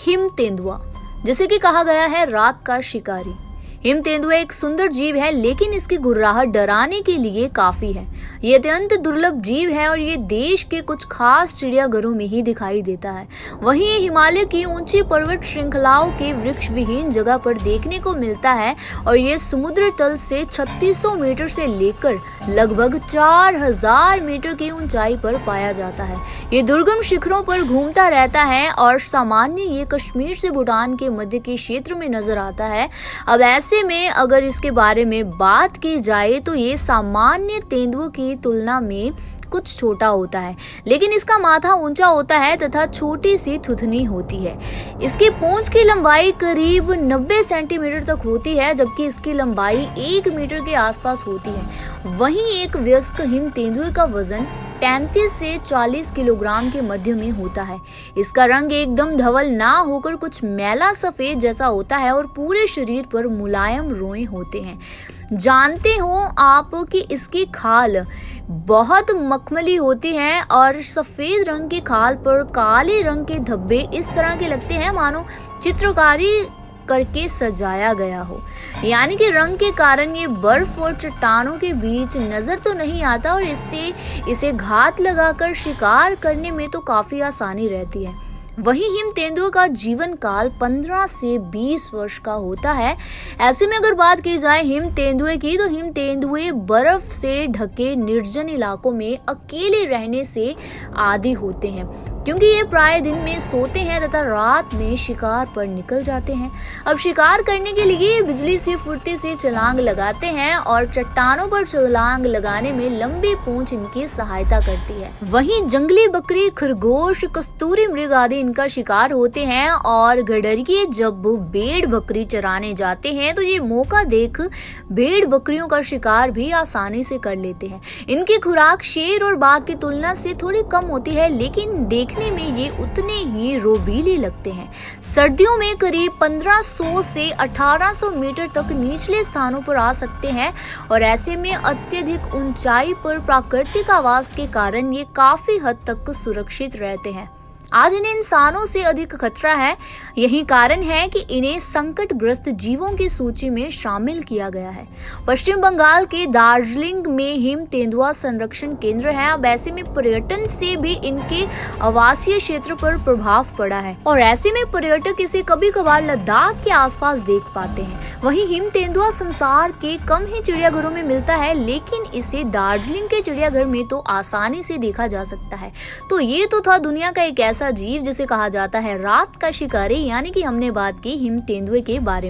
Him तेंदुआ, जिसे कि कहा गया है रात का शिकारी। हिम तेंदुआ एक सुंदर जीव है, लेकिन इसकी गुर्राहट डराने के लिए काफी है। ये अत्यंत दुर्लभ जीव है और ये देश के कुछ खास चिड़ियाघरों में ही दिखाई देता है। वहीं ये हिमालय की ऊंची पर्वत श्रृंखलाओं के वृक्ष विहीन जगह पर देखने को मिलता है और ये समुद्र तल से 3600 मीटर से लेकर लगभग 4000 मीटर की ऊंचाई पर पाया जाता है। ये दुर्गम शिखरों पर घूमता रहता है और सामान्य ये कश्मीर से भूटान के मध्य के क्षेत्र में नजर आता है। अब ऐसे में अगर इसके बारे में बात की जाए तो ये सामान्य तेंदुओं की तुलना में कुछ छोटा होता है, लेकिन इसका माथा ऊंचा होता है तथा छोटी सी थुथनी होती है। इसकी पूंछ की लंबाई करीब 90 सेंटीमीटर तक होती है, जबकि इसकी लंबाई 1 मीटर के आसपास होती है। वहीं एक वयस्क हिम तेंदुए का वजन 35 से 40 किलोग्राम के मध्य में होता है। इसका रंग एकदम धवल ना होकर कुछ मैला सफेद जैसा होता है और पूरे शरीर पर मुलायम रोए होते हैं। जानते हो आप कि इसकी खाल बहुत मखमली होती है और सफेद रंग की खाल पर काले रंग के धब्बे इस तरह के लगते हैं मानो चित्रकारी करके सजाया गया हो। यानी कि रंग के कारण ये बर्फ और चट्टानों के बीच नजर तो नहीं आता और इससे इसे घात लगाकर शिकार करने में तो काफी आसानी रहती है। वहीं हिम तेंदुए का जीवन काल 15 से 20 वर्ष का होता है। ऐसे में अगर बात की जाए हिम तेंदुए की, तो हिम तेंदुए बर्फ से ढके निर्जन इलाकों में अकेले रहने से आदी होते हैं, क्योंकि ये प्राय दिन में सोते हैं तथा रात में शिकार पर निकल जाते हैं। अब शिकार करने के लिए बिजली से फुर्ती से छलांग लगाते हैं और चट्टानों पर छलांग लगाने में लंबी पूंछ इनकी सहायता करती है। वहीं जंगली बकरी, खरगोश, कस्तूरी मृग आदि इनका शिकार होते हैं और गडरिये जब भेड़ बकरी चराने जाते हैं तो ये मौका देख भेड़ बकरियों का शिकार भी आसानी से कर लेते हैं। इनकी खुराक शेर और बाघ की तुलना से थोड़ी कम होती है, लेकिन देखने में ये उतने ही रोबीले लगते हैं। सर्दियों में करीब 1500 से 1800 मीटर तक निचले स्थानों पर आ सकते हैं और ऐसे में अत्यधिक ऊंचाई पर प्राकृतिक आवास के कारण ये काफी हद तक सुरक्षित रहते हैं। आज इन्हें इंसानों से अधिक खतरा है। यही कारण है कि इन्हें संकटग्रस्त जीवों की सूची में शामिल किया गया है। पश्चिम बंगाल के दार्जिलिंग में हिम तेंदुआ संरक्षण केंद्र है। अब ऐसे में पर्यटन से भी इनके आवासीय क्षेत्र पर प्रभाव पड़ा है और ऐसे में पर्यटक इसे कभी कभार लद्दाख के आसपास देख पाते हैं। वहीं हिम तेंदुआ संसार के कम ही चिड़ियाघरों में मिलता है, लेकिन इसे दार्जिलिंग के चिड़ियाघर में तो आसानी से देखा जा सकता है। तो ये तो था दुनिया का एक ऐसा जीव जिसे कहा जाता है रात का शिकारी, यानी कि हमने बात की हिम तेंदुए के बारे में।